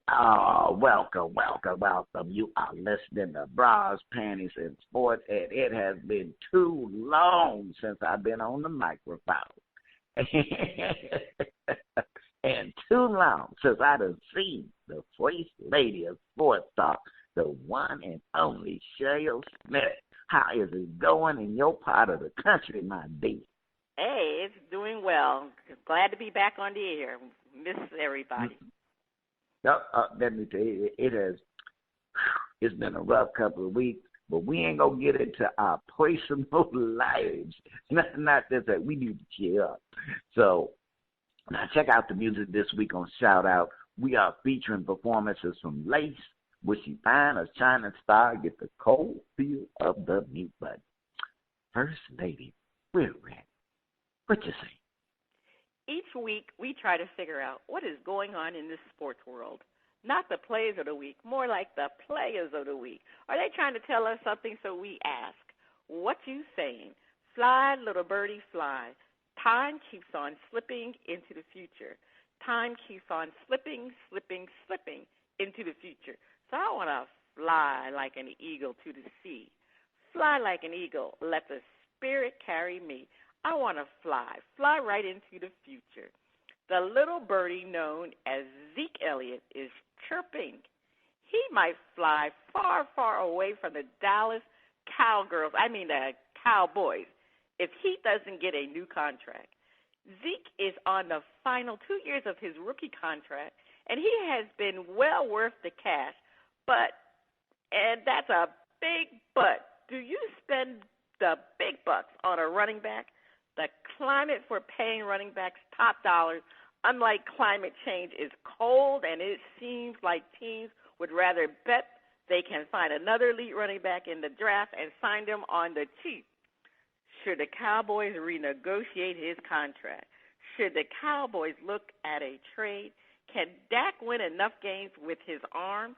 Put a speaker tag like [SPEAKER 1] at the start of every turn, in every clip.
[SPEAKER 1] Welcome. You are listening to Bras, Panties, and Sports, and it has been too long since I've been on the microphone. And too long since I done seen the first lady of sports talk, the one and only Cheryl Smith. How is it going in your part of the country, my dear?
[SPEAKER 2] Hey, it's doing well. Glad to be back on the air. Miss everybody.
[SPEAKER 1] Let me tell you, it's been a rough couple of weeks, but we ain't gonna get into our personal lives. Not that we need to cheer up. So now check out the music this week on Shout Out. We are featuring performances from Laice, where she find a shining star, get the cold feel of the mute button. First Lady, we're ready. What you say?
[SPEAKER 2] Each week, we try to figure out what is going on in this sports world. Not the plays of the week, more like the players of the week. Are they trying to tell us something? So we ask, what you saying? Fly, little birdie, fly. Time keeps on slipping into the future. Time keeps on slipping into the future. So I want to fly like an eagle to the sea. Fly like an eagle. Let the spirit carry me. I want to fly right into the future. The little birdie known as Zeke Elliott is chirping. He might fly far, far away from the Dallas Cowboys, if he doesn't get a new contract. Zeke is on the final 2 years of his rookie contract, and he has been well worth the cash. And that's a big but. Do you spend the big bucks on a running back? The climate for paying running backs top dollars, unlike climate change, is cold, and it seems like teams would rather bet they can find another elite running back in the draft and sign them on the cheap. Should the Cowboys renegotiate his contract? Should the Cowboys look at a trade? Can Dak win enough games with his arm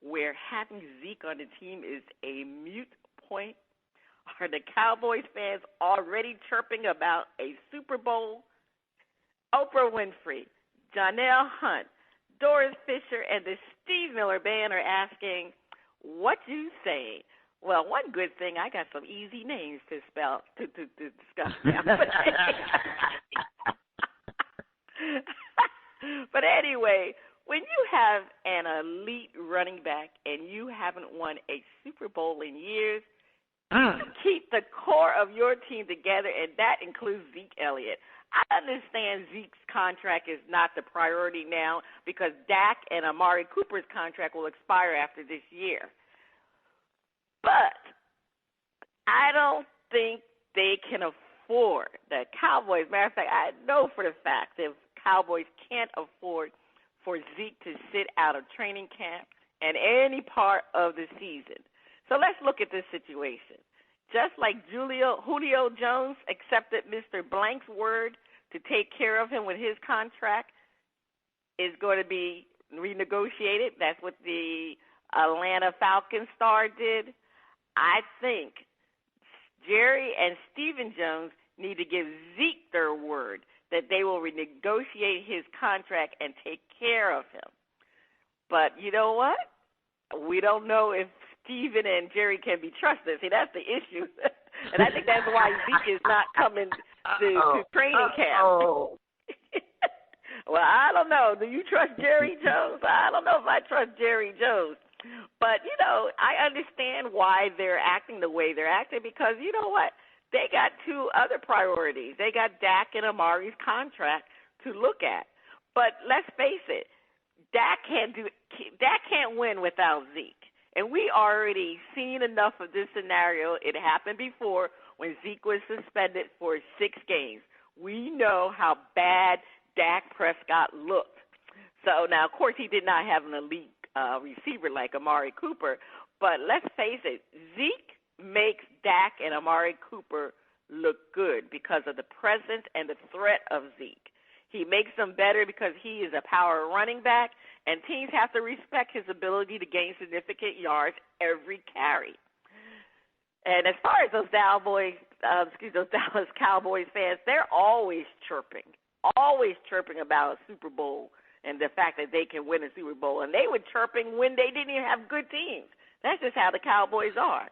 [SPEAKER 2] where having Zeke on the team is a moot point? Are the Cowboys fans already chirping about a Super Bowl? Oprah Winfrey, Jonelle Hunt, Doris Fisher, and the Steve Miller Band are asking, what you say? Well, one good thing, I got some easy names to spell, to discuss now. But anyway, when you have an elite running back and you haven't won a Super Bowl in years, you keep the core of your team together, and that includes Zeke Elliott. I understand Zeke's contract is not the priority now because Dak and Amari Cooper's contract will expire after this year. But I don't think they can afford the Cowboys. Matter of fact, I know for the fact that Cowboys can't afford for Zeke to sit out of training camp and any part of the season. So let's look at this situation. Just like Julio Jones accepted Mr. Blank's word to take care of him when his contract is going to be renegotiated. That's what the Atlanta Falcons star did. I think Jerry and Stephen Jones need to give Zeke their word that they will renegotiate his contract and take care of him. But you know what? We don't know if Stephen and Jerry can be trusted. See, that's the issue. And I think that's why Zeke is not coming to training camp. Well, I don't know. Do you trust Jerry Jones? I don't know if I trust Jerry Jones. But, I understand why they're acting the way they're acting because, you know what? They got two other priorities. They got Dak and Amari's contract to look at. But let's face it, Dak can't win without Zeke. And we already seen enough of this scenario. It happened before when Zeke was suspended for 6 games. We know how bad Dak Prescott looked. So now, of course, he did not have an elite receiver like Amari Cooper. But let's face it, Zeke makes Dak and Amari Cooper look good because of the presence and the threat of Zeke. He makes them better because he is a power running back, and teams have to respect his ability to gain significant yards every carry. And as far as those Dallas Cowboys fans, they're always chirping about a Super Bowl and the fact that they can win a Super Bowl. And they were chirping when they didn't even have good teams. That's just how the Cowboys are,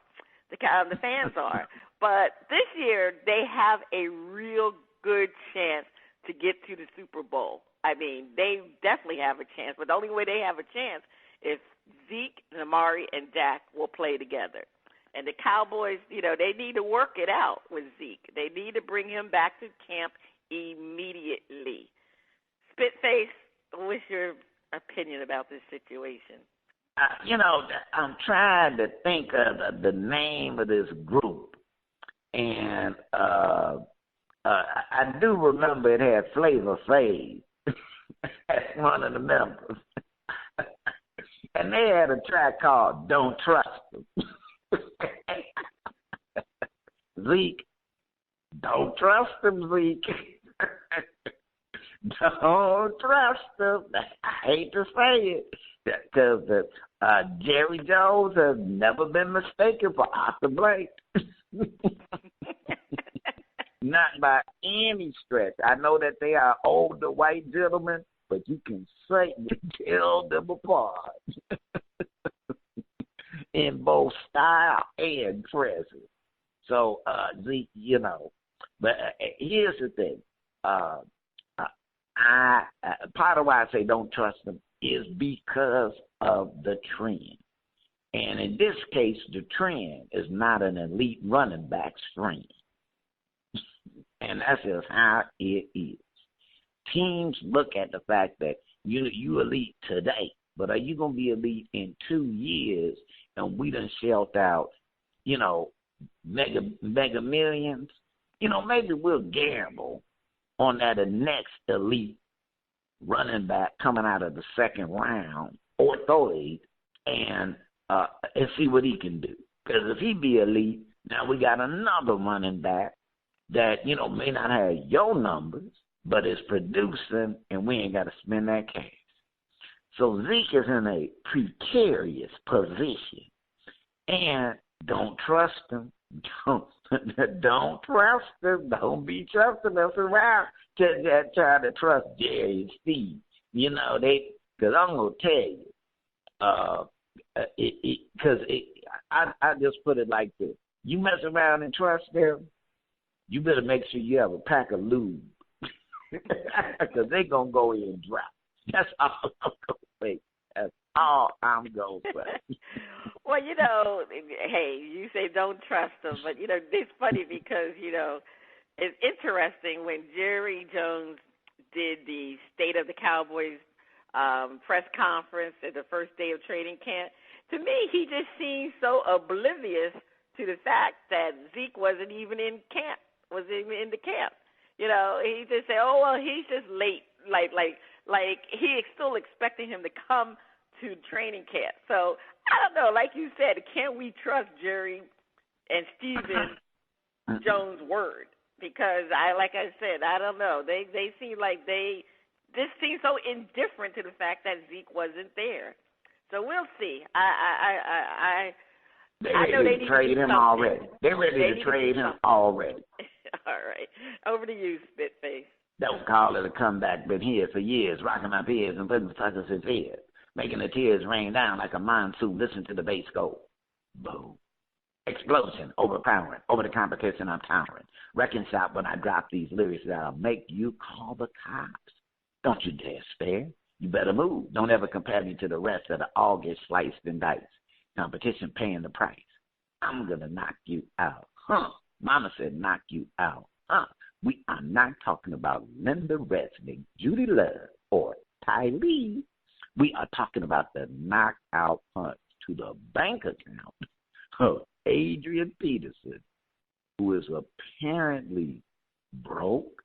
[SPEAKER 2] the fans are. But this year, they have a real good chance to get to the Super Bowl. I mean, they definitely have a chance, but the only way they have a chance is Zeke, Amari, and Dak will play together. And the Cowboys, they need to work it out with Zeke. They need to bring him back to camp immediately. Spitface, what's your opinion about this situation?
[SPEAKER 1] I'm trying to think of the name of this group, and I do remember it had Flavor Flav as one of the members. And they had a track called Don't Trust Them. Zeke, don't trust them, Zeke. Don't trust them. I hate to say it, because Jerry Jones has never been mistaken for Arthur Blake. Not by any stretch. I know that they are older white gentlemen, but you can certainly tell them apart in both style and presence. So, Zeke, but here's the thing. Part of why I say don't trust them is because of the trend. And in this case, the trend is not an elite running back trend. And that's just how it is. Teams look at the fact that you elite today, but are you going to be elite in 2 years? And we done shelled out, mega millions. Maybe we'll gamble on that next elite running back coming out of the second round or third, and see what he can do. Because if he be elite, now we got another running back that, may not have your numbers, but is producing, and we ain't got to spend that cash. So Zeke is in a precarious position, and don't trust him. Don't trust him. Don't be trusting us around trying to trust Jerry and Steve. Because I'm going to tell you, because I just put it like this. You mess around and trust them, you better make sure you have a pack of lube. Because they're going to go in and drop. That's all I'm going to say. That's all I'm going to say.
[SPEAKER 2] Well, hey, you say don't trust them, but, it's funny because, it's interesting when Jerry Jones did the State of the Cowboys press conference at the first day of training camp. To me, he just seemed so oblivious to the fact that Zeke wasn't even in camp, wasn't even in the camp. He just said, oh, well, he's just late. Like he still expecting him to come to training camp. So, I don't know. Like you said, can't we trust Jerry and Stephen Jones' word? Because, like I said, I don't know. They seem like this seems so indifferent to the fact that Zeke wasn't there. So, we'll see.
[SPEAKER 1] I know they need to trade him already. They're ready to trade him already.
[SPEAKER 2] All right. Over to you, Spitface.
[SPEAKER 1] Don't call it a comeback. Been here for years, rocking my peers and putting suckers in fear, making the tears rain down like a monsoon. Listen to the bass go. Boom. Explosion, overpowering. Over the competition, I'm towering. Wrecking shop when I drop these lyrics that'll make you call the cops. Don't you dare spare. You better move. Don't ever compare me to the rest of the all get sliced and diced. Competition paying the price. I'm going to knock you out. Mama said knock you out. We are not talking about Linda Resnick, Judy Love, or Ty Lee. We are talking about the knockout punch to the bank account of Adrian Peterson, who is apparently broke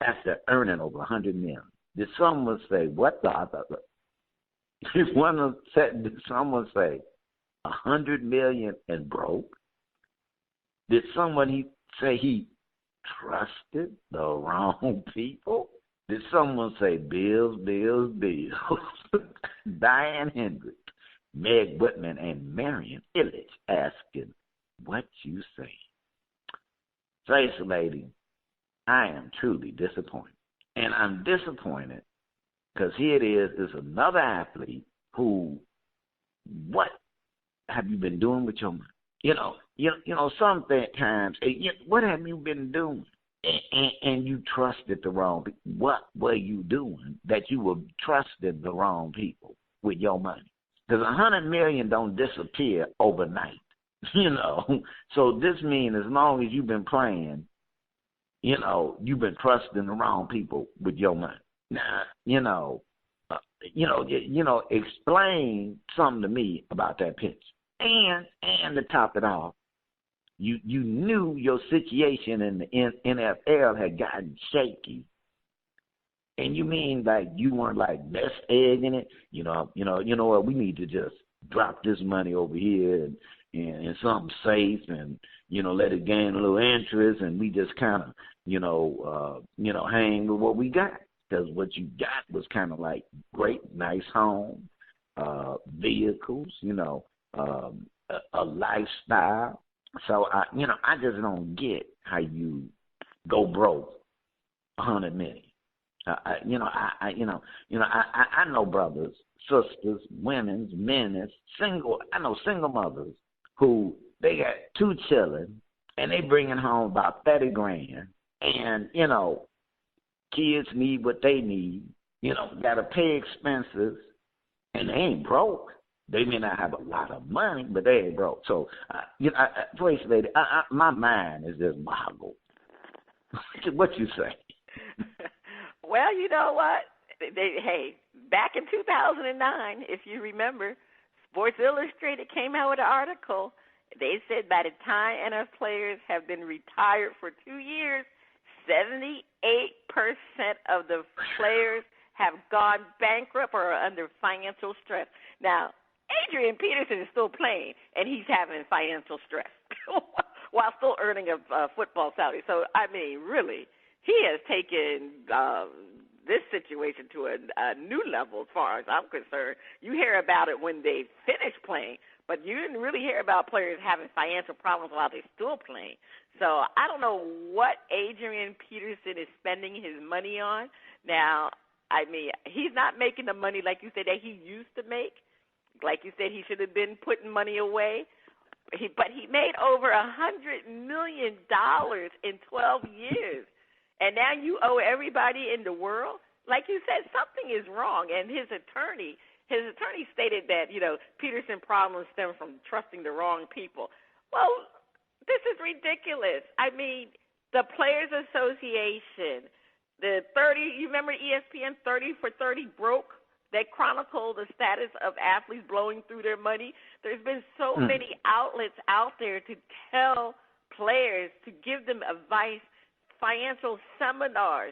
[SPEAKER 1] after earning over $100 million. Did someone say, what the? Did someone say $100 million and broke? Did someone say he trusted the wrong people? Did someone say bills? Diane Hendricks, Meg Whitman, and Marion Illich asking, what you say? Face lady, I am truly disappointed. And I'm disappointed Because here it is, there's another athlete who, what have you been doing with your money? Sometimes, what have you been doing? And you trusted the wrong people. What were you doing that you were trusting the wrong people with your money? Because $100 million don't disappear overnight, So this means as long as you've been playing, you've been trusting the wrong people with your money. Now, explain something to me about that pitch. And to top it off, you knew your situation in the NFL had gotten shaky. And you mean like you weren't like nest egging it? You know what, we need to just drop this money over here and something safe and, let it gain a little interest and we just kind of, hang with what we got. Because what you got was kind of like great, nice home, vehicles, a lifestyle. So I just don't get how you go broke $100 million. I know brothers, sisters, women, men, single mothers who they got 2 children and they bringing home about $30,000 and kids need what they need, got to pay expenses and they ain't broke. They may not have a lot of money, but they ain't broke. So, Voice Lady, my mind is just boggled. What you say?
[SPEAKER 2] Well, you know what? Back in 2009, if you remember, Sports Illustrated came out with an article. They said by the time NFL players have been retired for 2 years, 78% of the players have gone bankrupt or are under financial stress. Now, Adrian Peterson is still playing, and he's having financial stress while still earning a football salary. So, really, he has taken this situation to a new level as far as I'm concerned. You hear about it when they finish playing, but you didn't really hear about players having financial problems while they're still playing. So I don't know what Adrian Peterson is spending his money on. Now, he's not making the money, like you said, that he used to make. Like you said, he should have been putting money away. But he made over $100 million in 12 years. And now you owe everybody in the world? Like you said, something is wrong. And his attorney stated that, Peterson problems stem from trusting the wrong people. Well, this is ridiculous. The Players Association, you remember ESPN 30 for 30 broke? That chronicle the status of athletes blowing through their money. There's been so many outlets out there to tell players, to give them advice, financial seminars,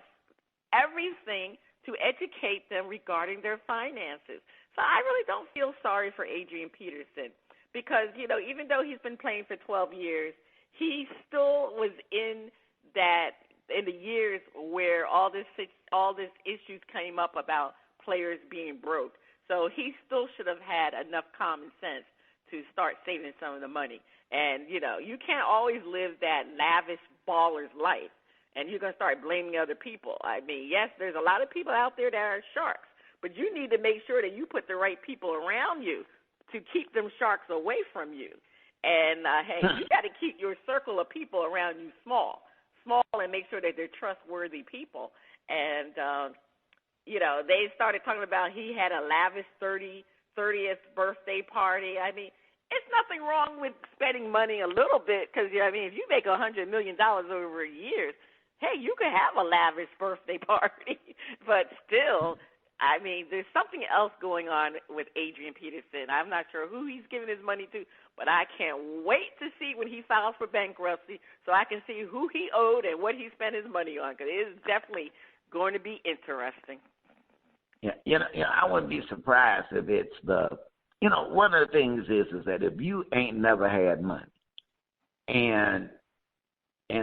[SPEAKER 2] everything to educate them regarding their finances. So I really don't feel sorry for Adrian Peterson because, even though he's been playing for 12 years, he still was in the years where all this issues came up about players being broke. So he still should have had enough common sense to start saving some of the money. And, you can't always live that lavish baller's life, and you're going to start blaming other people. Yes, there's a lot of people out there that are sharks, but you need to make sure that you put the right people around you to keep them sharks away from you. And, you got to keep your circle of people around you small, and make sure that they're trustworthy people. And, they started talking about he had a lavish 30th birthday party. It's nothing wrong with spending money a little bit because, if you make $100 million over years, hey, you could have a lavish birthday party. But still, there's something else going on with Adrian Peterson. I'm not sure who he's giving his money to, but I can't wait to see when he files for bankruptcy so I can see who he owed and what he spent his money on because it is definitely going to be interesting.
[SPEAKER 1] Yeah, I wouldn't be surprised if it's one of the things is that if you ain't never had money and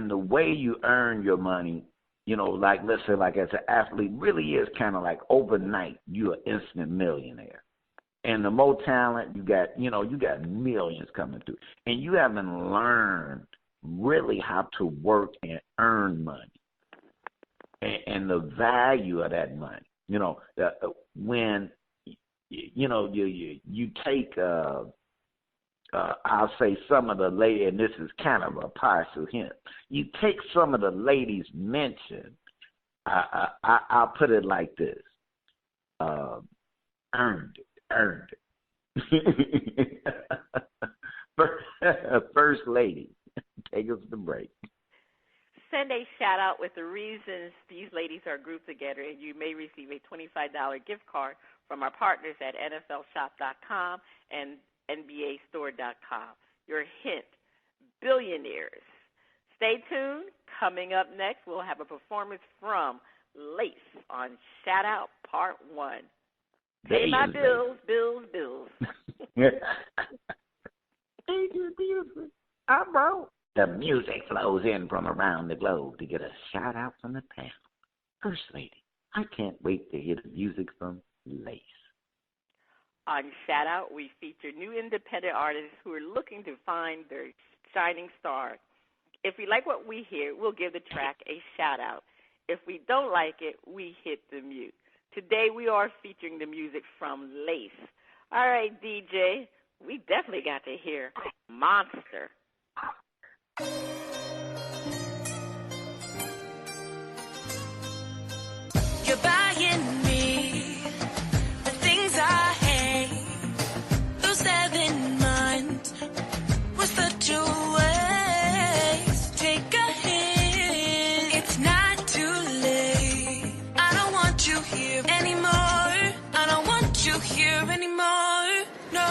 [SPEAKER 1] the way you earn your money, like let's say like as an athlete really is kind of like overnight you're an instant millionaire. And the more talent you got, you got millions coming through. And you haven't learned really how to work and earn money and the value of that money. When you take I'll say some of the ladies, and this is kind of a partial hint. You take some of the ladies mentioned. I'll put it like this: earned it. First lady, take us to break.
[SPEAKER 2] Send a shout out with the reasons these ladies are grouped together, and you may receive a $25 gift card from our partners at NFLShop.com and NBAStore.com. Your hint, billionaires. Stay tuned. Coming up next, we'll have a performance from Laice on Shout Out Part 1. Pay my bills, bills.
[SPEAKER 1] I wrote. The music flows in from around the globe to get a shout out from the panel. First lady, I can't wait to hear the music from Laice.
[SPEAKER 2] On Shout Out, we feature new independent artists who are looking to find their shining star. If we like what we hear, we'll give the track a shout out. If we don't like it, we hit the mute. Today we are featuring the music from Laice. All right, DJ, we definitely got to hear Monster.
[SPEAKER 3] You're buying me the things I hate. Those 7 months was such a waste. Take a hint, it's not too late. I don't want you here anymore. I don't want you here anymore. No.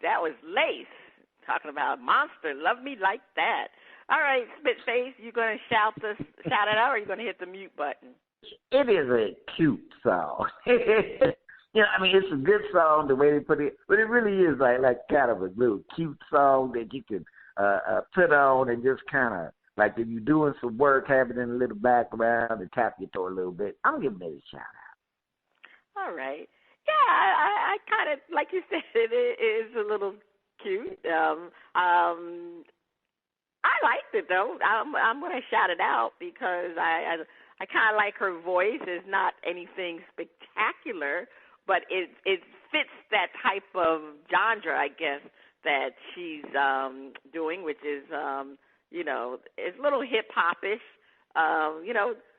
[SPEAKER 2] That was Laice talking about Monster. Love me like that. All right, Spitface, you going to shout it out, or are you going to hit the mute button?
[SPEAKER 1] It is a cute song. It's a good song the way they put it, but it really is like kind of a little cute song that you can put on and just kind of, like if you're doing some work, have it in a little background and tap your toe a little bit. I'm giving it a shout out.
[SPEAKER 2] All right. Yeah, I kind of, like you said, it is a little cute. I liked it, though. I'm going to shout it out because I kind of like her voice. It's not anything spectacular, but it fits that type of genre, I guess, that she's doing, which is, it's a little hip-hop-ish.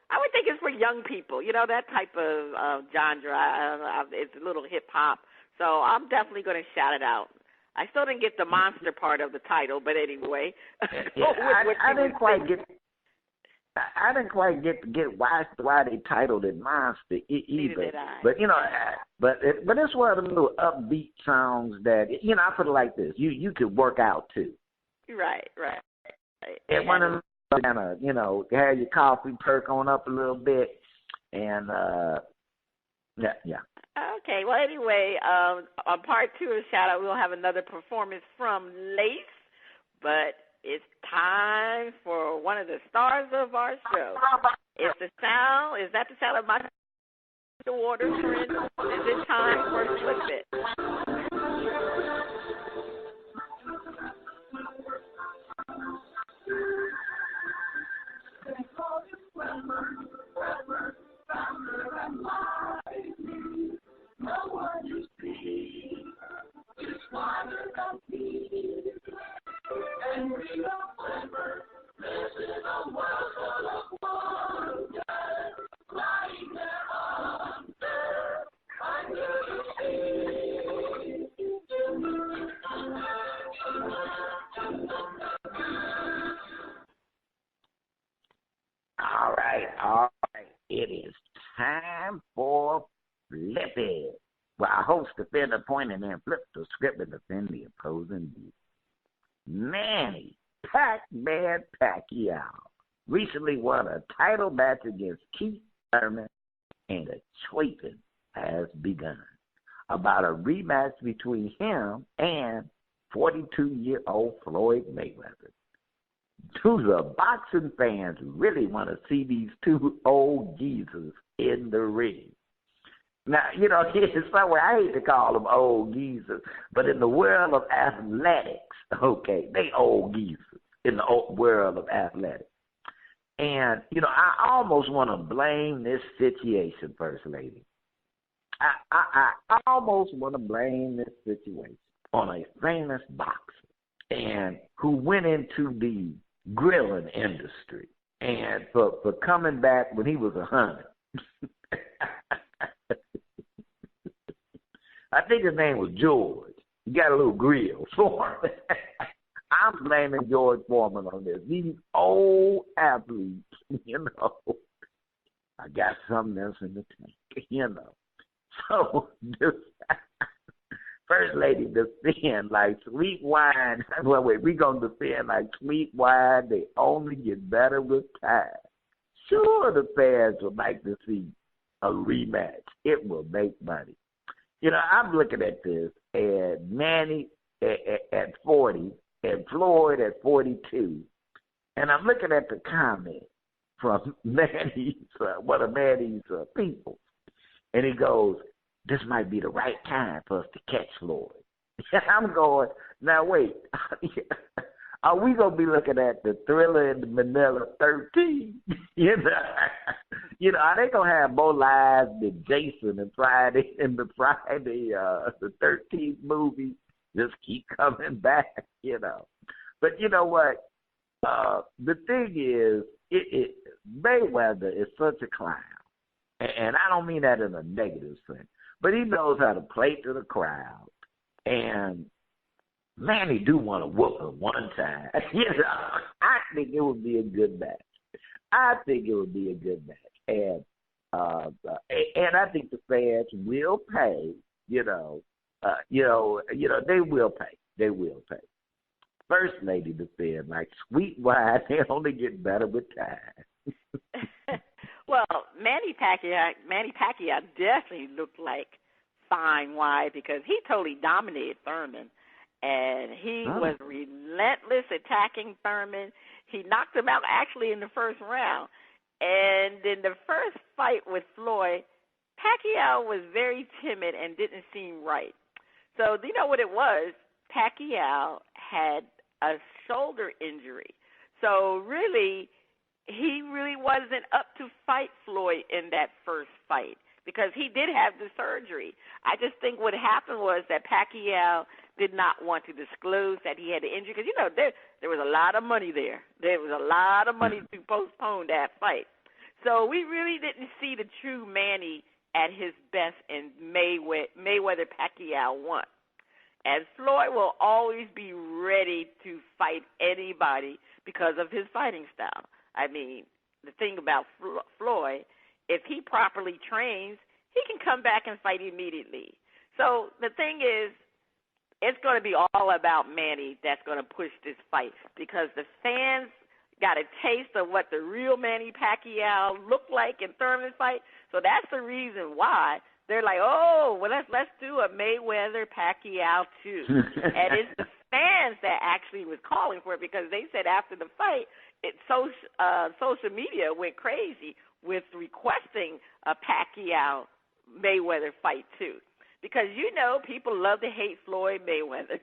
[SPEAKER 2] I would think it's for young people, that type of genre. It's a little hip hop, so I'm definitely going to shout it out. I still didn't get the monster part of the title, but anyway,
[SPEAKER 1] I didn't quite get. I didn't quite get why they titled it Monster either.
[SPEAKER 2] Neither did I.
[SPEAKER 1] But but it's one of the little upbeat songs that I put it like this: you could work out too.
[SPEAKER 2] Right.
[SPEAKER 1] And one of them kind of have your coffee perk on up a little bit, and yeah.
[SPEAKER 2] Okay. Well, anyway, on part 2 of Shout Out, we'll have another performance from Laice, but it's time for one of the stars of our show. Is that the sound of my water, friend? Is it time for Flip It?
[SPEAKER 1] All right. It is time for Flip It, where our host defend a point and then flip the script and defend the opposing view. Manny Pac-Man Pacquiao recently won a title match against Keith Thurman, and a tweeting has begun about a rematch between him and 42-year-old Floyd Mayweather. Do the boxing fans really want to see these two old geezers in the ring? Now, here's somewhere, I hate to call them old geezers, but in the world of athletics, okay, they old geezers in the world of athletics. And, I almost want to blame this situation, First Lady. I almost want to blame this situation on a famous boxer and who went into the grilling industry and for coming back when he was 100. I think his name was George. He got a little grill for him. I'm blaming George Foreman on this. These old athletes, I got something else in the tank, So, this First Lady defend like sweet wine. Well, wait, we're going to defend like sweet wine. They only get better with time. Sure, the fans would like to see a rematch. It will make money. I'm looking at this, and Manny at 40, and Floyd at 42, and I'm looking at the comment from Manny's, one of Manny's people, and he goes, "This might be the right time for us to catch Floyd." I'm going, now wait, are we going to be looking at the Thriller in the Manila 13? Are they going to have more lives than Jason and Friday the 13th movie? Just keep coming back, But you know what? The thing is, Mayweather is such a clown. And I don't mean that in a negative sense. But he knows how to play to the crowd. And Manny do want to whoop him one time. I think it would be a good match. And I think the fans will pay, they will pay. First Lady defend like sweet wine, they only get better with time.
[SPEAKER 2] Well, Manny Pacquiao definitely looked like fine wine because he totally dominated Thurman, and he was relentless attacking Thurman. He knocked him out actually in the first round. And in the first fight with Floyd, Pacquiao was very timid and didn't seem right. So you know what it was? Pacquiao had a shoulder injury. So really, he really wasn't up to fight Floyd in that first fight because he did have the surgery. I just think what happened was that Pacquiao did not want to disclose that he had the injury because, there was a lot of money there. There was a lot of money to postpone that fight. So we really didn't see the true Manny at his best in Mayweather-Pacquiao 1. And Floyd will always be ready to fight anybody because of his fighting style. I mean, the thing about Floyd, if he properly trains, he can come back and fight immediately. So the thing is, it's going to be all about Manny that's going to push this fight because the fans got a taste of what the real Manny Pacquiao looked like in Thurman fight. So that's the reason why they're like, oh, well, let's do a Mayweather-Pacquiao 2. And it's the fans that actually was calling for it because they said after the fight, social media went crazy with requesting a Pacquiao-Mayweather fight 2. Because, you know, people love to hate Floyd Mayweather.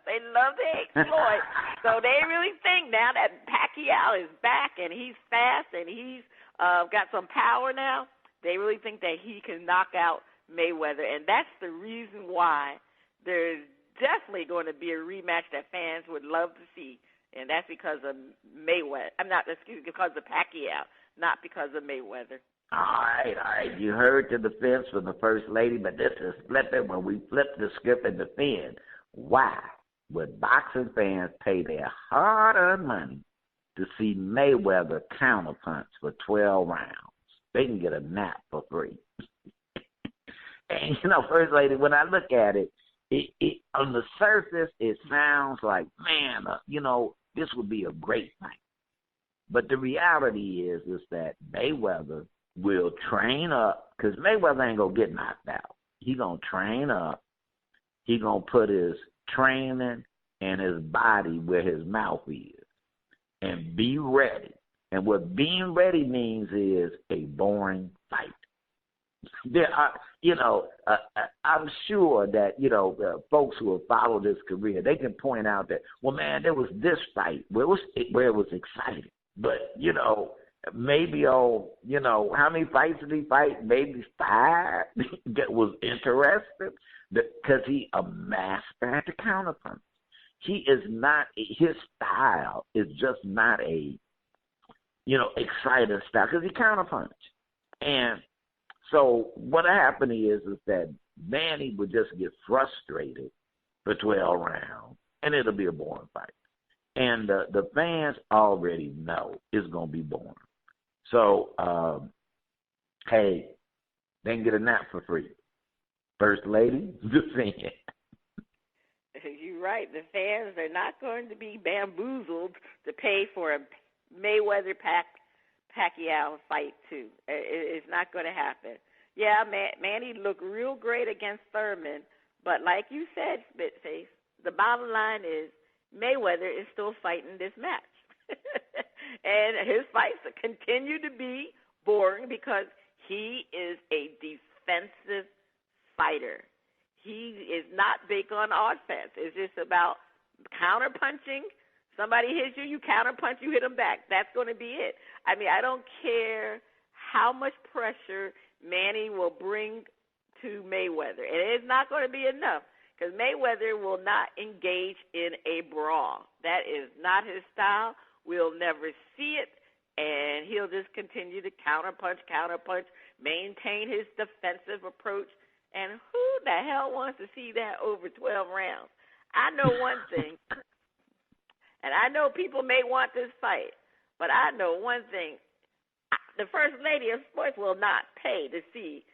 [SPEAKER 2] They love to hate Floyd. So they really think now that Pacquiao is back and he's fast and he's got some power now, they really think that he can knock out Mayweather. And that's the reason why there's definitely going to be a rematch that fans would love to see. And that's because of because of Pacquiao, not because of Mayweather.
[SPEAKER 1] All right. You heard the defense from the First Lady, but this is flipping. When we flip the script and defend, why would boxing fans pay their hard-earned money to see Mayweather counterpunch for 12 rounds? They can get a nap for free. And, you know, First Lady, when I look at it, on the surface, it sounds like, man, this would be a great fight. But the reality is that Mayweather will train up, because Mayweather ain't going to get knocked out. He going to train up. He going to put his training and his body where his mouth is and be ready. And what being ready means is a boring fight. There are, I'm sure that, folks who have followed his career, they can point out that, well, man, there was this fight where it was exciting. But, maybe, how many fights did he fight? Maybe 5 that was interesting because he a master at the counterpunch. He is not, his style is just not a, exciting style because he counterpunch. And so what happened is that Manny would just get frustrated for 12 rounds and it'll be a boring fight. And the fans already know it's going to be boring. So, hey, they can get a nap for free. First Lady, just saying.
[SPEAKER 2] You're right. The fans are not going to be bamboozled to pay for a Mayweather-Pacquiao fight, too. It's not going to happen. Yeah, Manny looked real great against Thurman, but like you said, Spitface, the bottom line is Mayweather is still fighting this match. And his fights continue to be boring because he is a defensive fighter. He is not big on offense. It's just about counterpunching. Somebody hits you, you counterpunch, you hit them back. That's going to be it. I mean, I don't care how much pressure Manny will bring to Mayweather. And it's not going to be enough because Mayweather will not engage in a brawl. That is not his style. We'll never see it, and he'll just continue to counterpunch, maintain his defensive approach. And who the hell wants to see that over 12 rounds? I know one thing, and I know people may want this fight, but I know one thing. The First Lady of Sports will not pay to see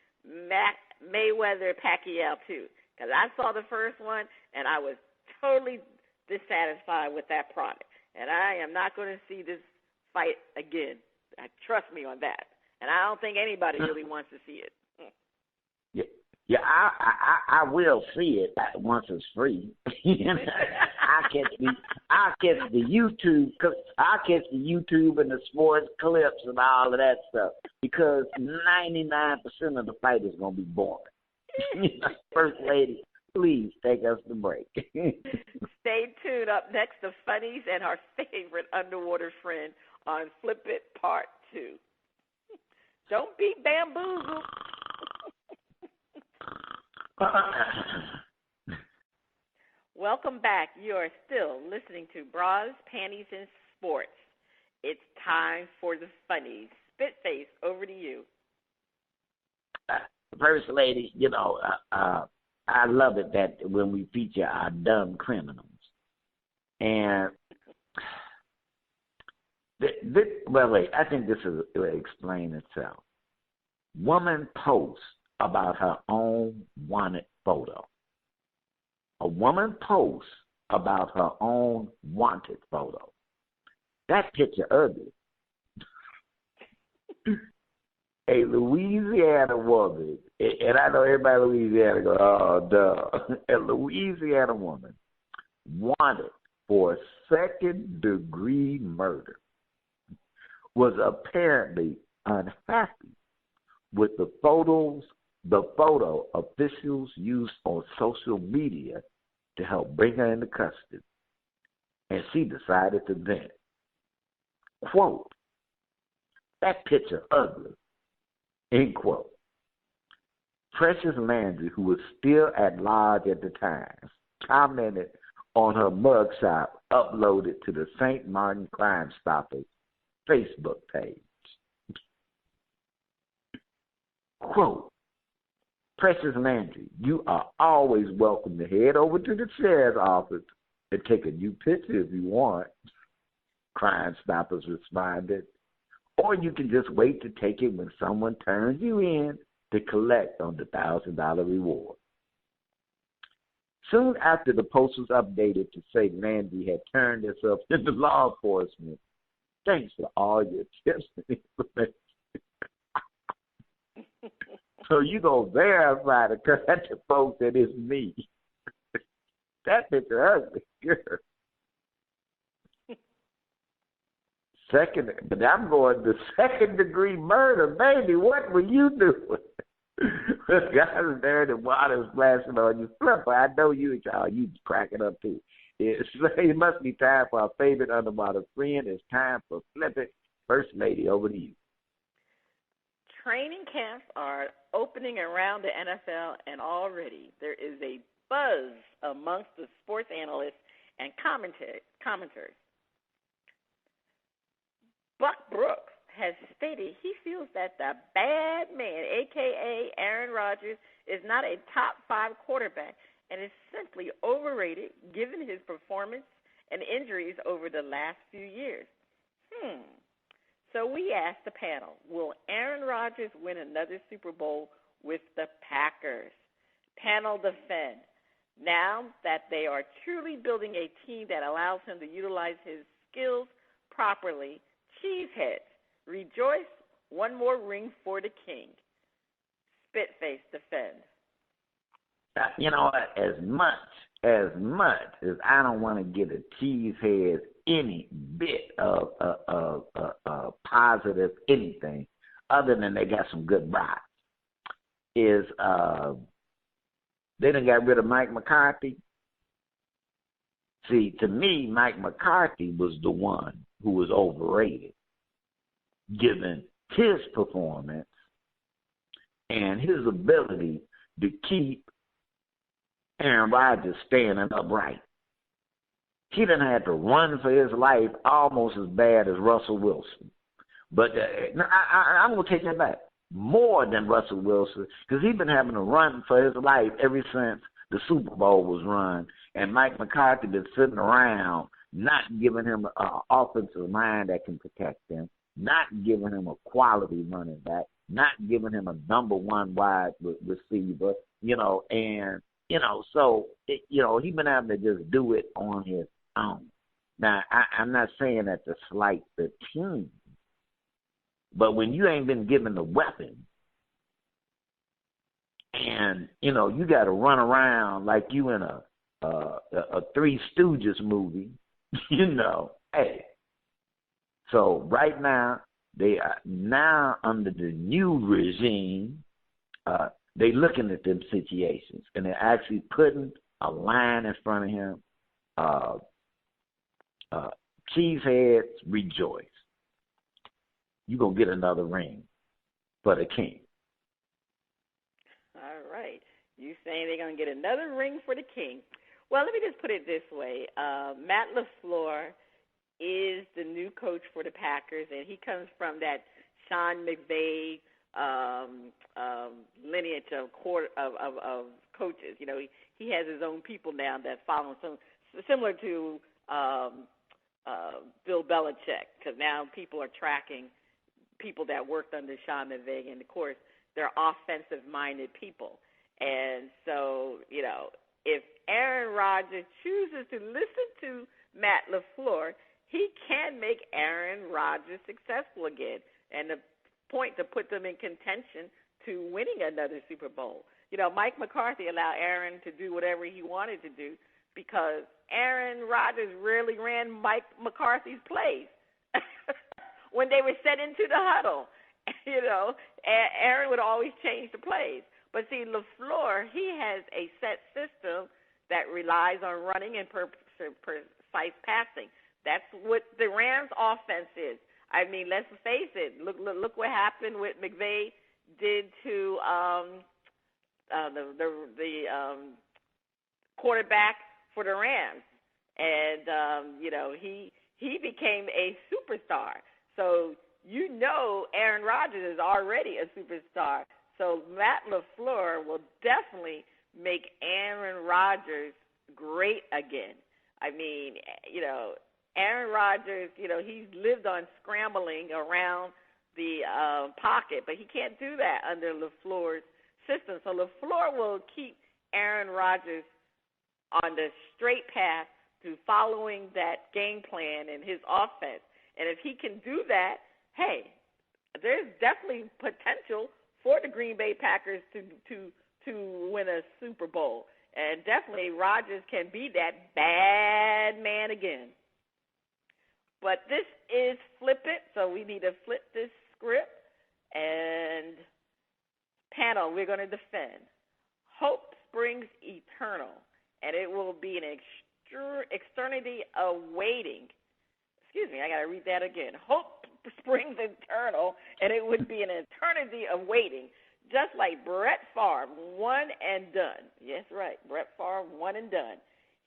[SPEAKER 2] Mayweather-Pacquiao 2, because I saw the first one, and I was totally dissatisfied with that product. And I am not going to see this fight again. Trust me on that. And I don't think anybody really wants to see it.
[SPEAKER 1] Yeah, I will see it once it's free. I catch the YouTube and the sports clips and all of that stuff because 99% of the fight is going to be boring. First Lady, please take us to break.
[SPEAKER 2] Stay tuned. Up next, the funnies and our favorite underwater friend on Flip It Part 2. Don't be bamboozled. Welcome back. You are still listening to Bras, Panties, and Sports. It's time for the funnies. Spitface, over to you.
[SPEAKER 1] First lady, I love it that when we feature our dumb criminals. And, I think this will explain itself. Woman posts about her own wanted photo. A woman posts about her own wanted photo. That picture ugly. A Louisiana woman, and I know everybody in Louisiana go, oh, duh. A Louisiana woman wanted for second-degree murder was apparently unhappy with the photo officials used on social media to help bring her into custody. And she decided to vent. Quote, that picture ugly. End quote. Precious Landry, who was still at large at the time, commented on her mugshot uploaded to the St. Martin Crime Stoppers Facebook page. Quote, Precious Landry, you are always welcome to head over to the sheriff's office and take a new picture if you want, Crime Stoppers responded. Or you can just wait to take it when someone turns you in to collect on the $1,000 reward. Soon after the post was updated to say Landry had turned herself into law enforcement, thanks for all your tips and information. So you go verify the correct folks that it's me. That picture ugly, girl. But I'm going to second-degree murder, baby. What were you doing? The guy was there, the water splashing on you. Flipper, I know you cracking up too. It must be time for our favorite underwater friend. It's time for Flipper. First lady, over to you.
[SPEAKER 2] Training camps are opening around the NFL, and already there is a buzz amongst the sports analysts and commenters. Buck Brooks has stated he feels that the bad man, a.k.a. Aaron Rodgers, is not a top 5 quarterback and is simply overrated given his performance and injuries over the last few years. So we asked the panel, will Aaron Rodgers win another Super Bowl with the Packers? Panel defend. Now that they are truly building a team that allows him to utilize his skills properly, Cheeseheads, rejoice, one more ring for the king. Spitface defend.
[SPEAKER 1] You know what? As much as I don't want to give the Cheeseheads any bit of positive anything, other than they got some good rides, is they done got rid of Mike McCarthy. See, to me, Mike McCarthy was the one who was overrated, given his performance and his ability to keep Aaron Rodgers standing upright. He done had to run for his life almost as bad as Russell Wilson. But I'm going to take that back. More than Russell Wilson, because he's been having to run for his life ever since the Super Bowl was run, and Mike McCarthy been sitting around not giving him an offensive line that can protect him, not giving him a quality running back, not giving him a number one wide receiver, so he's been having to just do it on his own. Now, I'm not saying that to slight the team, but when you ain't been given the weapon and, you got to run around like you in a Three Stooges movie, hey. So right now, they are now under the new regime, they looking at them situations, and they're actually putting a line in front of him. Cheeseheads, rejoice. You going to get another ring for the king.
[SPEAKER 2] All right. You saying they're going to get another ring for the king. Well, let me just put it this way. Matt LaFleur is the new coach for the Packers, and he comes from that Sean McVay lineage of coaches. You know, he has his own people now that follow him, similar to Bill Belichick, because now people are tracking people that worked under Sean McVay, and of course they're offensive-minded people. And so, you know, if Aaron Rodgers chooses to listen to Matt LaFleur, he can make Aaron Rodgers successful again. And the point to put them in contention to winning another Super Bowl. You know, Mike McCarthy allowed Aaron to do whatever he wanted to do because Aaron Rodgers rarely ran Mike McCarthy's plays when they were set into the huddle. You know, Aaron would always change the plays. But see, LaFleur, he has a set system that relies on running and precise passing. That's what the Rams' offense is. I mean, let's face it. Look what happened with McVay did to the quarterback for the Rams, and you know, he became a superstar. So you know, Aaron Rodgers is already a superstar. So Matt LaFleur will definitely make Aaron Rodgers great again. I mean, you know, Aaron Rodgers, you know, he's lived on scrambling around the pocket, but he can't do that under LaFleur's system. So LaFleur will keep Aaron Rodgers on the straight path to following that game plan and his offense. And if he can do that, hey, there's definitely potential for the Green Bay Packers to win a Super Bowl. And definitely Rodgers can be that bad man again. But this is Flip It, so we need to flip this script. And panel, we're going to defend. Hope springs eternal, and it will be an eternity of waiting. Excuse me, I got to read that again. Hope springs eternal, and it would be an eternity of waiting. Just like Brett Favre, one and done. Yes, right, Brett Favre, one and done.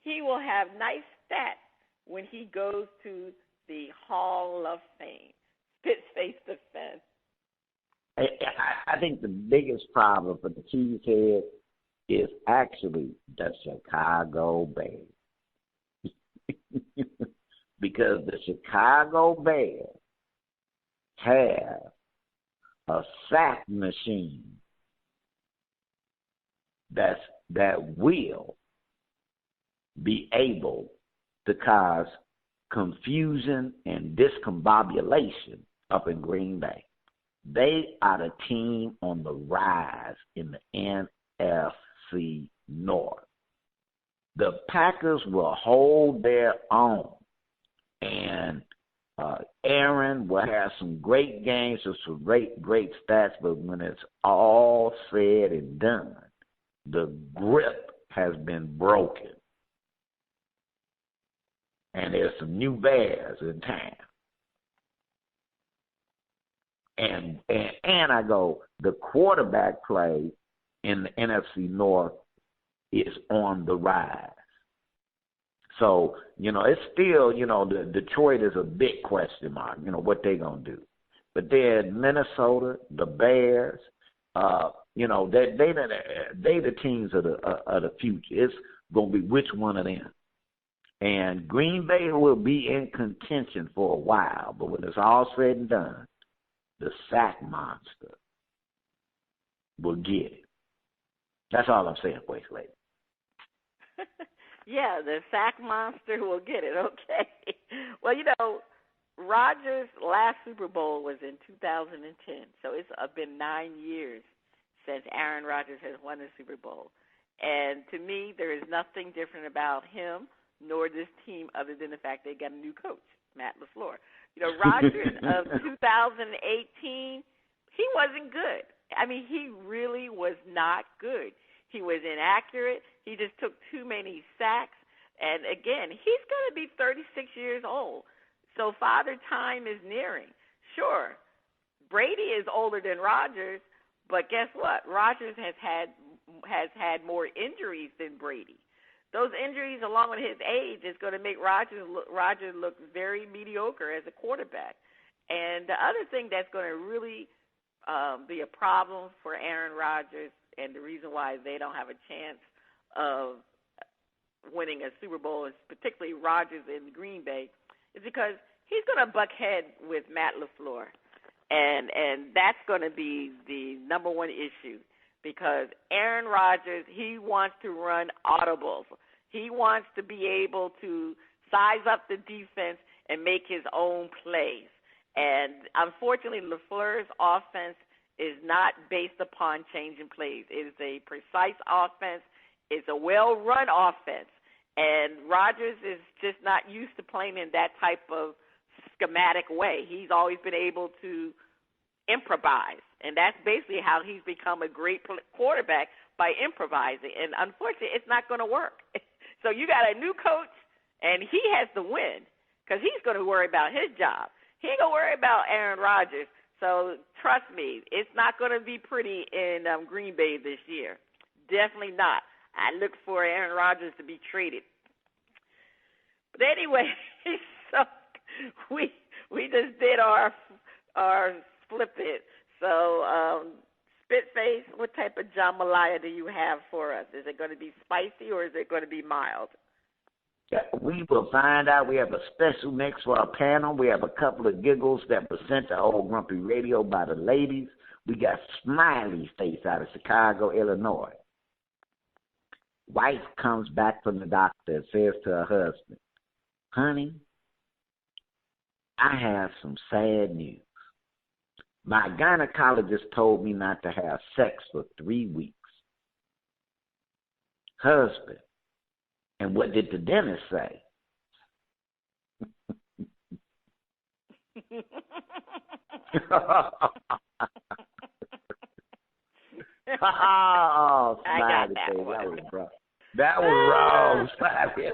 [SPEAKER 2] He will have nice stats when he goes to the Hall of Fame. Spitface defense.
[SPEAKER 1] I think the biggest problem for the Cheesehead is actually the Chicago Bears. Because the Chicago Bears have a sack machine that will be able to cause confusion and discombobulation up in Green Bay. They are the team on the rise in the NFC North. The Packers will hold their own, and Aaron will have some great games with some great stats, but when it's all said and done, the grip has been broken. And there's some new Bears in town. And I go, the quarterback play in the NFC North is on the rise. So, you know, it's still, you know, Detroit is a big question mark, you know, what they're going to do. But then Minnesota, the Bears, you know, they the teams of the future. It's going to be which one of them. And Green Bay will be in contention for a while, but when it's all said and done, the sack monster will get it. That's all I'm saying, Voice Lady.
[SPEAKER 2] Yeah, the sack monster will get it, okay. Well, you know, Rodgers' last Super Bowl was in 2010, so it's been 9 years since Aaron Rodgers has won a Super Bowl. And to me, there is nothing different about him nor this team other than the fact they got a new coach, Matt LaFleur. You know, Rodgers of 2018, he wasn't good. I mean, he really was not good. He was inaccurate. He just took too many sacks. And, again, he's going to be 36 years old. So Father Time is nearing. Sure, Brady is older than Rodgers, but guess what? Rodgers has had more injuries than Brady. Those injuries, along with his age, is going to make Rodgers look very mediocre as a quarterback. And the other thing that's going to really be a problem for Aaron Rodgers, and the reason why they don't have a chance of winning a Super Bowl, particularly Rodgers in Green Bay, is because he's going to buck head with Matt LaFleur. And that's going to be the number one issue, because Aaron Rodgers, he wants to run audibles. He wants to be able to size up the defense and make his own plays. And unfortunately, LaFleur's offense is not based upon changing plays. It is a precise offense. It's a well-run offense. And Rodgers is just not used to playing in that type of schematic way. He's always been able to improvise. And that's basically how he's become a great quarterback, by improvising. And unfortunately, it's not going to work. So you got a new coach, and he has to win, because he's going to worry about his job. He ain't going to worry about Aaron Rodgers. So trust me, it's not going to be pretty in Green Bay this year. Definitely not. I look for Aaron Rodgers to be traded. But anyway, so we just did our flip it. So Spitface, what type of jambalaya do you have for us? Is it going to be spicy or is it going to be mild?
[SPEAKER 1] We will find out. We have a special mix for our panel. We have a couple of giggles that were sent to Old Grumpy Radio by the ladies. We got Smiley Face out of Chicago, Illinois. Wife comes back from the doctor and says to her husband, "Honey, I have some sad news. My gynecologist told me not to have sex for 3 weeks." Husband, "And what did the dentist say?" Oh, Smiley Face, that was wrong, Smiley.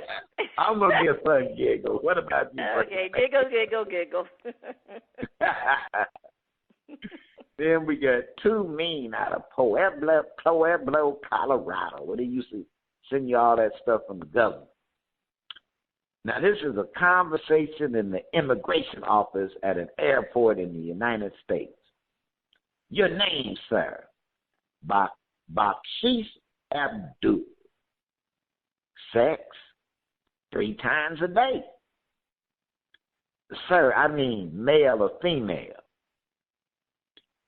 [SPEAKER 1] I'm going to give her a giggle. What about you?
[SPEAKER 2] Okay, giggle.
[SPEAKER 1] Then we got Too Mean out of Pueblo, Colorado. What do you see? Send you all that stuff from the government. Now, this is a conversation in the immigration office at an airport in the United States. "Your name, sir?" "Bakshish Abdul." "Sex?" 3 times a day." "Sir, I mean male or female?"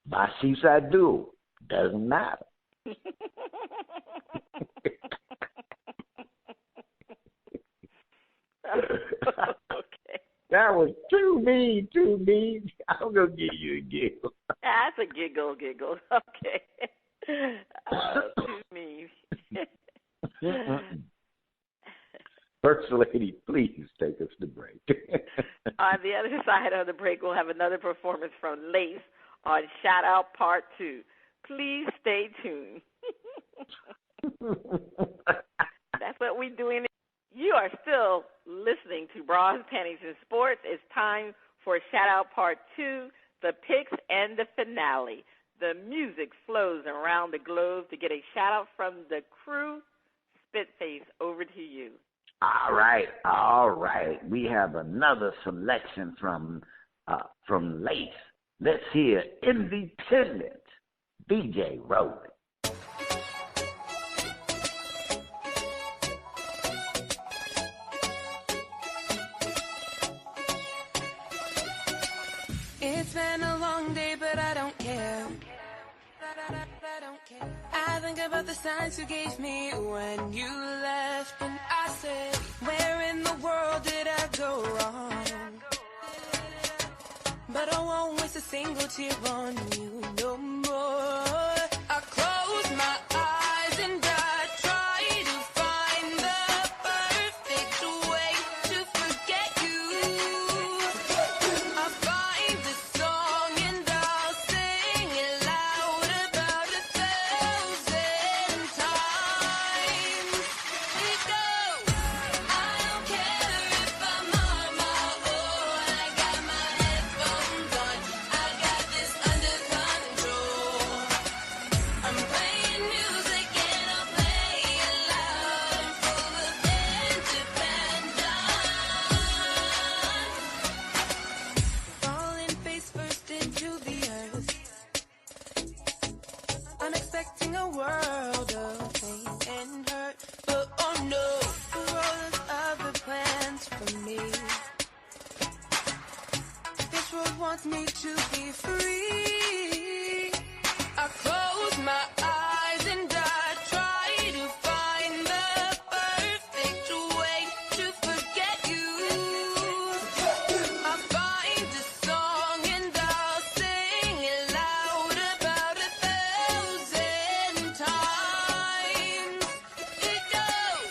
[SPEAKER 1] "Bakshish Abdul." "Doesn't matter."
[SPEAKER 2] Okay.
[SPEAKER 1] That was too mean. I'm going to give you a giggle.
[SPEAKER 2] That's a giggle. Okay. Too mean.
[SPEAKER 1] First Lady, please take us to break.
[SPEAKER 2] On the other side of the break, we'll have another performance from Laice on Shout Out Part 2. Please stay tuned. That's what we're doing. You are still listening to Bras, Panties, and Sports. It's time for Shout Out Part 2, the picks and the finale. The music flows around the globe to get a shout out from the crew. Spitface, over to you.
[SPEAKER 1] All right. We have another selection from Laice. Let's hear Independent, DJ Rolling.
[SPEAKER 3] It's been a long day, but I don't care. I think about the signs you gave me when you left, and I said, where in the world did I go wrong? But I won't waste a single tear on you no more. I close my eyes and I try to find the perfect way to forget you. I find the song and I'll sing it loud about 1,000 times. It goes, I don't care if I'm on my own. I got my headphones on. I got this under control. wants me to be free. I close my eyes and I try to find the perfect way to forget you. I find a song and I'll sing it loud about 1,000 times. It goes,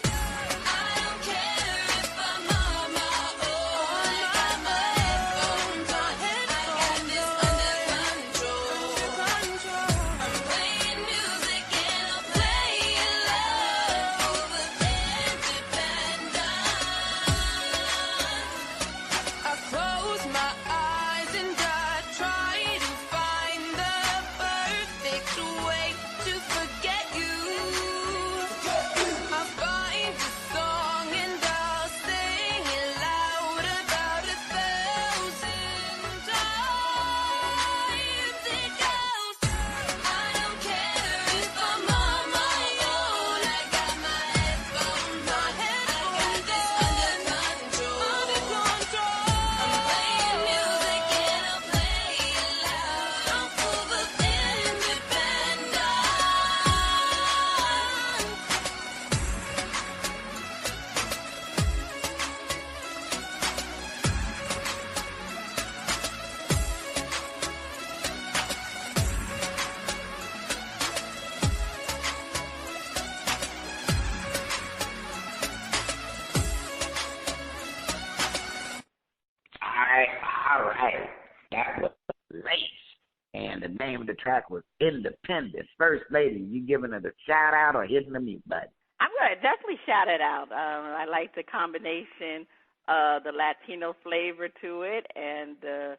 [SPEAKER 3] I don't care if I'm on my own. I got my headphones on. I got this under control. I'm playing music and I'll play it loud over independent. I close my eyes and I try to find the perfect way to forget you. I find a song and I'll sing it loud about 1,000 times. It goes, I don't care if I'm on my own. I got my headphones on. I got this under control. I'm playing music and I'll play it loud. I'm full of independence.
[SPEAKER 1] All right. That was Laice. And the name of the track was Independent. First Lady, you giving it a shout out or hitting the mute button?
[SPEAKER 2] I'm going to definitely shout it out. I like the combination, the Latino flavor to it and the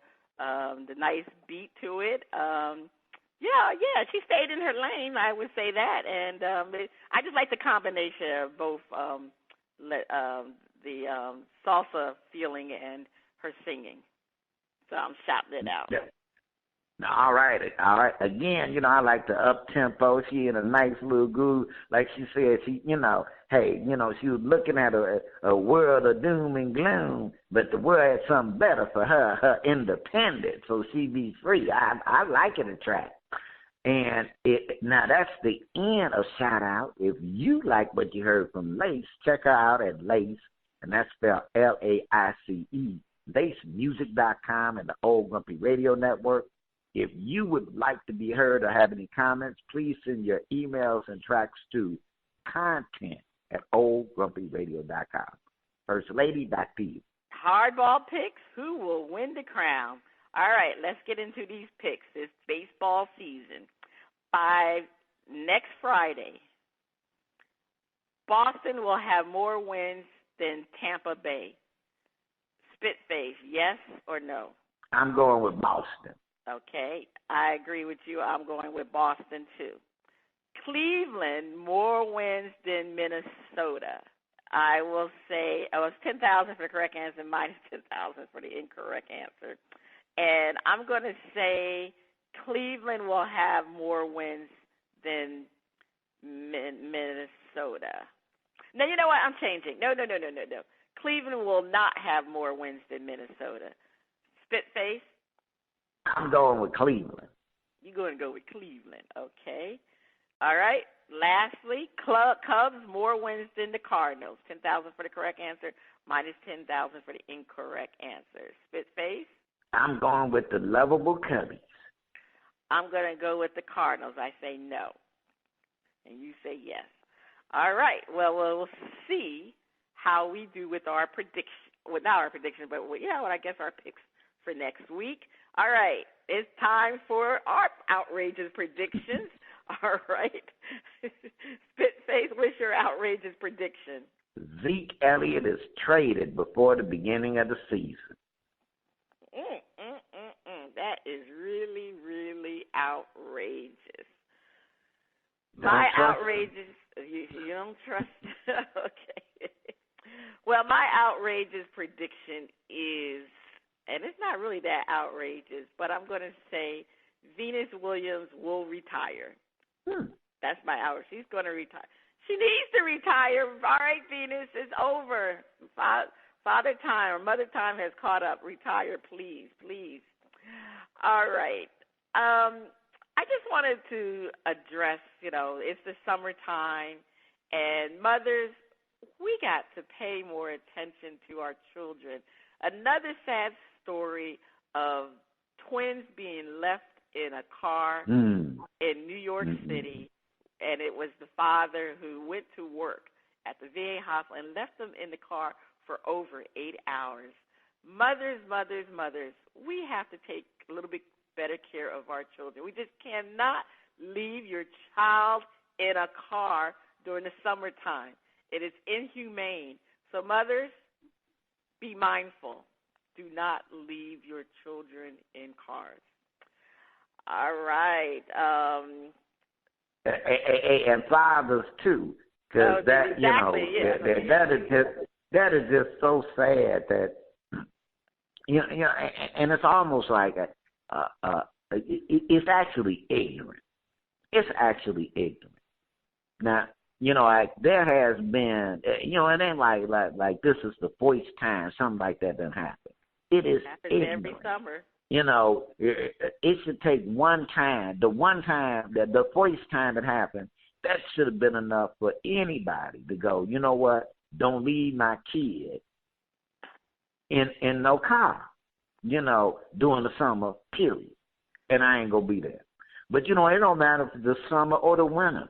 [SPEAKER 2] nice beat to it. Yeah, she stayed in her lane, I would say that. And I just like the combination of both the salsa feeling and her singing. So I'm shouting it out.
[SPEAKER 1] Yeah. All right. Again, I like the up tempo. She in a nice little groove, like she said. She, she was looking at a world of doom and gloom, but the world had something better for her, her independence, so she be free. I like it a track. And now that's the end of shout out. If you like what you heard from Laice, check her out at Laice, and that's spelled Laice. LaiceMusic.com and the Old Grumpy Radio Network. If you would like to be heard or have any comments, please send your emails and tracks to content@oldgrumpyradio.com. First Lady, back to you.
[SPEAKER 2] Hardball picks, who will win the crown? All right, let's get into these picks. It's baseball season. By next Friday, Boston will have more wins than Tampa Bay. Spitface, yes or no?
[SPEAKER 1] I'm going with Boston.
[SPEAKER 2] Okay, I agree with you. I'm going with Boston, too. Cleveland, more wins than Minnesota. I will say, it's 10,000 for the correct answer, minus 10,000 for the incorrect answer. And I'm going to say Cleveland will have more wins than Minnesota. No, you know what? I'm changing. No. Cleveland will not have more wins than Minnesota. Spitface?
[SPEAKER 1] I'm going with Cleveland.
[SPEAKER 2] You're going to go with Cleveland, okay. All right. Lastly, Cubs, more wins than the Cardinals. 10,000 for the correct answer, minus 10,000 for the incorrect answer. Spitface? I'm
[SPEAKER 1] going with the lovable Cubbies.
[SPEAKER 2] I'm going to go with the Cardinals. I say no. And you say yes. All right. Well, we'll see how we do with our prediction. Well, not our prediction, but I guess our picks for next week. All right. It's time for our outrageous predictions. All right. Spitface, what's your outrageous prediction?
[SPEAKER 1] Zeke Elliott is traded before the beginning of the season.
[SPEAKER 2] That is really, really outrageous.
[SPEAKER 1] My
[SPEAKER 2] outrageous, you don't trust? Okay. Well, my outrageous prediction is, and it's not really that outrageous, but I'm going to say Venus Williams will retire. That's my outrage. She's going to retire. She needs to retire. All right, Venus, it's over. Father time or Mother time has caught up. Retire, please, please. All right. I just wanted to address, it's the summertime, and mothers, we got to pay more attention to our children. Another sad story of twins being left in a car in New York City, and it was the father who went to work at the VA hospital and left them in the car for over 8 hours. Mothers, we have to take a little bit better care of our children. We just cannot leave your child in a car during the summertime. It is inhumane. So mothers, be mindful. Do not leave your children in cars. All right.
[SPEAKER 1] And fathers too, because
[SPEAKER 2] exactly,
[SPEAKER 1] that is just so sad that and it's almost like it's actually ignorant. It's actually ignorant. Now, there has been, it ain't like this is the first time something like that doesn't happen. It is ignorant.
[SPEAKER 2] Every summer.
[SPEAKER 1] It should take one time. The first time it happened, that should have been enough for anybody to go, you know what, don't leave my kid in no car, during the summer, period. And I ain't going to be there. But, it don't matter if it's the summer or the winter.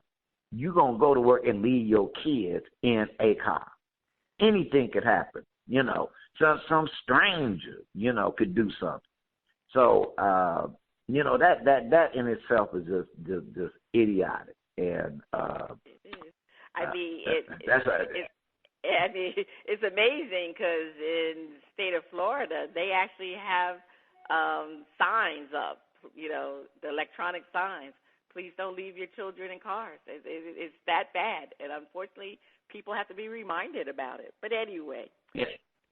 [SPEAKER 1] You're going to go to work and leave your kids in a car. Anything could happen, Some stranger, could do something. So, that in itself is just idiotic. And
[SPEAKER 2] it's amazing because in the state of Florida, they actually have signs up, the electronic signs. Please don't leave your children in cars. It's that bad. And unfortunately, people have to be reminded about it. But anyway,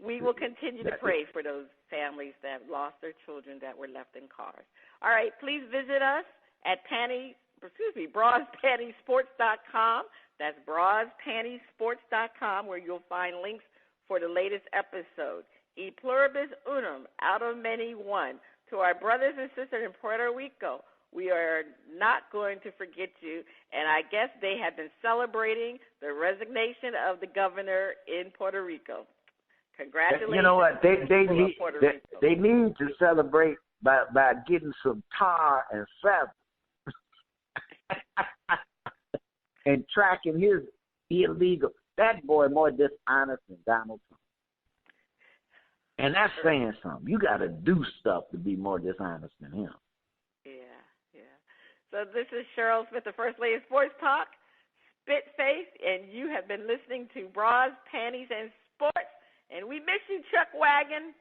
[SPEAKER 2] we will continue to pray for those families that lost their children that were left in cars. All right, please visit us at brawspantysports.com. That's brawspantysports.com, where you'll find links for the latest episode. E pluribus unum, out of many one. To our brothers and sisters in Puerto Rico, we are not going to forget you, and I guess they have been celebrating the resignation of the governor in Puerto Rico. Congratulations.
[SPEAKER 1] You know what? They need to celebrate by getting some tar and feathers and tracking his illegal. That boy more dishonest than Donald Trump. And that's saying something. You got to do stuff to be more dishonest than him.
[SPEAKER 2] Yeah. So this is Cheryl Smith, the First Lady of Sports Talk, Spitface, and you have been listening to Bras, Panties, and Sports. And we miss you, Chuck Waggin.